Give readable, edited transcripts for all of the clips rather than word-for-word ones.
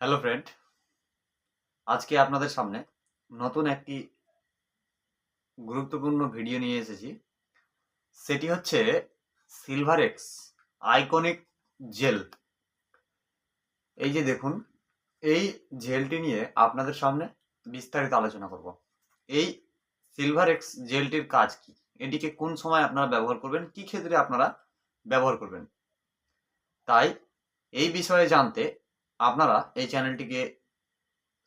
Hello friend, আজকে আপনাদের সামনে নতুন একটি গুরুত্বপূর্ণ ভিডিও নিয়ে এসেছি। সেটি হচ্ছে সিলভারেক্স আইকনিক জেল। এই যে দেখুন, এই জেলটি নিয়ে আপনাদের সামনে বিস্তারিত আলোচনা করব। এই সিলভারেক্স জেলটির কাজ কি, এটিকে কোন সময় আপনারা ব্যবহার করবেন, কি ক্ষেত্রে আপনারা ব্যবহার করবেন, তাই এই বিষয়ে জানতে আপনারা এই চ্যানেলটিকে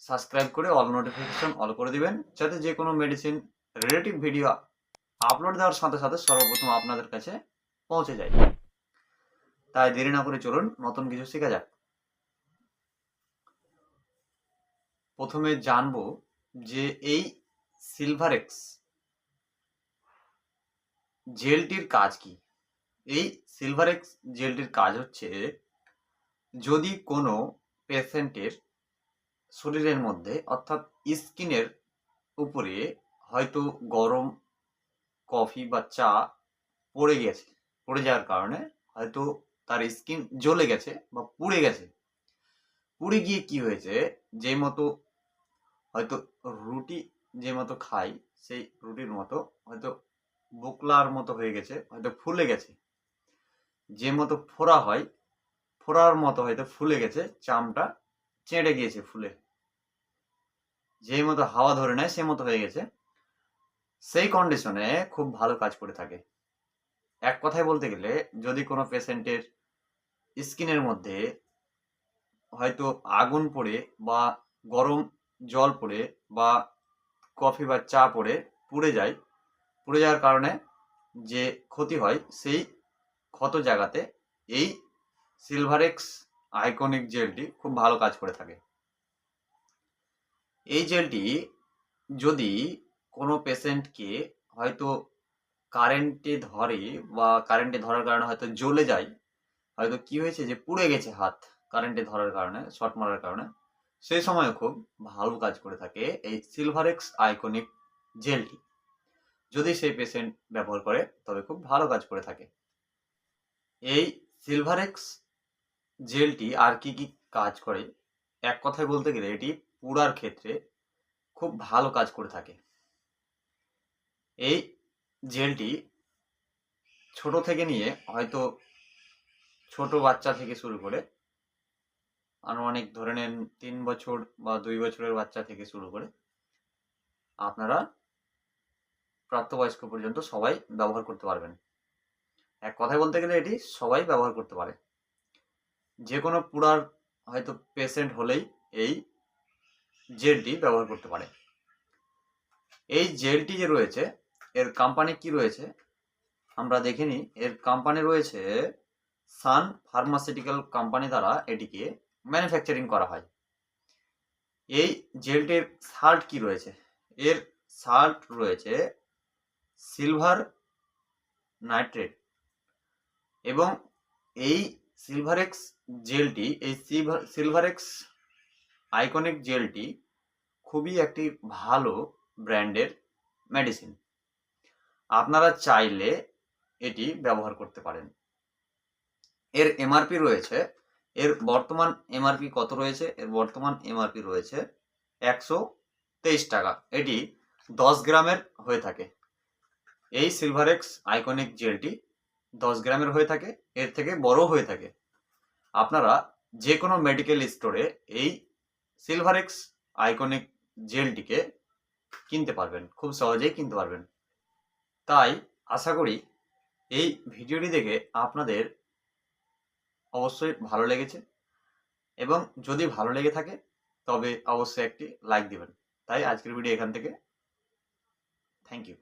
সাবস্ক্রাইব করে অল নোটিফিকেশন অল করে দিবেন, যাতে যে কোনো মেডিসিন রিলেটিভ ভিডিও আপলোড দেওয়ার সাথে সাথে সর্বপ্রথম আপনাদের কাছে পৌঁছে যায়। তাই দেরি না করে চলুন নতুন কিছু শেখা যাক। প্রথমে জানবো যে এই সিলভারেক্স জেলটির কাজ কি। এই সিলভারেক্স জেলটির কাজ হচ্ছে, যদি কোনো পেশেন্টের শরীরের মধ্যে অর্থাৎ স্কিনের উপরে হয়তো গরম কফি বা চা পড়ে যাওয়ার কারণে হয়তো তার স্কিন জ্বলে গেছে বা পুড়ে গেছে। পুড়ে গিয়ে কি হয়েছে, যে মতো হয়তো রুটি যে মতো খাই, সেই রুটির মতো হয়তো বোকলার মতো হয়ে গেছে, হয়তো ফুলে গেছে। যে মতো ফোড়া হয়, ফোড়ার মতো হয়তো ফুলে গেছে, চামটা চেঁড়ে গিয়েছে ফুলে, যে মতো হাওয়া ধরে নেয় সে মতো হয়ে গেছে। সেই কন্ডিশনে খুব ভালো কাজ করে থাকে। এক কথায় বলতে গেলে, যদি কোনো পেশেন্টের স্কিনের মধ্যে হয়তো আগুন পড়ে বা গরম জল পড়ে বা কফি বা চা পড়ে পুড়ে যাওয়ার কারণে যে ক্ষতি হয়, সেই ক্ষত জায়গাতে এই সিলভারেক্স আইকনিক জেলটি খুব ভালো কাজ করে থাকে। এই জেলটি যদি কোনো পেশেন্টকে হয়তো কারেন্টে ধরে বা কারেন্টে ধরার কারণে হয়তো জ্বলে যায়, হয়তো কি হয়েছে যে পুড়ে গেছে হাত কারেন্টে ধরার কারণে, শর্ট মারার কারণে, সেই সময় খুব ভালো কাজ করে থাকে এই সিলভারেক্স আইকনিক জেলটি। যদি সেই পেশেন্ট ব্যবহার করে তবে খুব ভালো কাজ করে থাকে। এই সিলভারেক্স জেলটি আর কি কি কাজ করে, এক কথায় বলতে গেলে এটি পুড়ার ক্ষেত্রে খুব ভালো কাজ করে থাকে। এই জেলটি ছোট থেকে নিয়ে হয়তো ছোট বাচ্চা থেকে শুরু করে আনুমানিক ধরে নেন 3 বছর বা 2 বছরের বাচ্চা থেকে শুরু করে আপনারা প্রাপ্তবয়স্ক পর্যন্ত সবাই ব্যবহার করতে পারবেন। এক কথায় বলতে গেলে এটি সবাই ব্যবহার করতে পারে। যে কোনো পুরার হয়তো পেশেন্ট হলেই এই জেলটি ব্যবহার করতে পারে। এই জেলটি যে রয়েছে, এর কোম্পানি কি রয়েছে আমরা দেখে নিই। এর কোম্পানি রয়েছে সান ফার্মাসিউটিক্যাল কোম্পানি দ্বারা এটিকে ম্যানুফ্যাকচারিং করা হয়। এই জেলটির সাল্ট কি রয়েছে, এর সাল্ট রয়েছে সিলভার নাইট্রেট। এবং এই সিলভারেক্স জেলটি, এই সিলভারেক্স আইকনিক জেলটি খুবই একটি ভালো ব্র্যান্ডের মেডিসিন। আপনারা চাইলে এটি ব্যবহার করতে পারেন। এর এমআরপি রয়েছে, এর বর্তমান এমআরপি কত রয়েছে, এর বর্তমান এমআরপি রয়েছে 123 টাকা। এটি 10 গ্রামের হয়ে থাকে। এই সিলভারেক্স আইকনিক জেলটি 10 গ্রামের হয়ে থাকে, এর থেকে বড় হয়ে থাকে। আপনারা যে কোনো মেডিকেল স্টোরে এই সিলভারেক্স আইকনিক জেলটিকে কিনতে পারবেন, খুব সহজেই কিনতে পারবেন। তাই আশা করি এই ভিডিওটি দেখে আপনাদের অবশ্যই ভালো লেগেছে, এবং যদি ভালো লেগে থাকে তবে অবশ্যই একটি লাইক দিবেন। তাই আজকের ভিডিও এখান থেকে, থ্যাংক ইউ।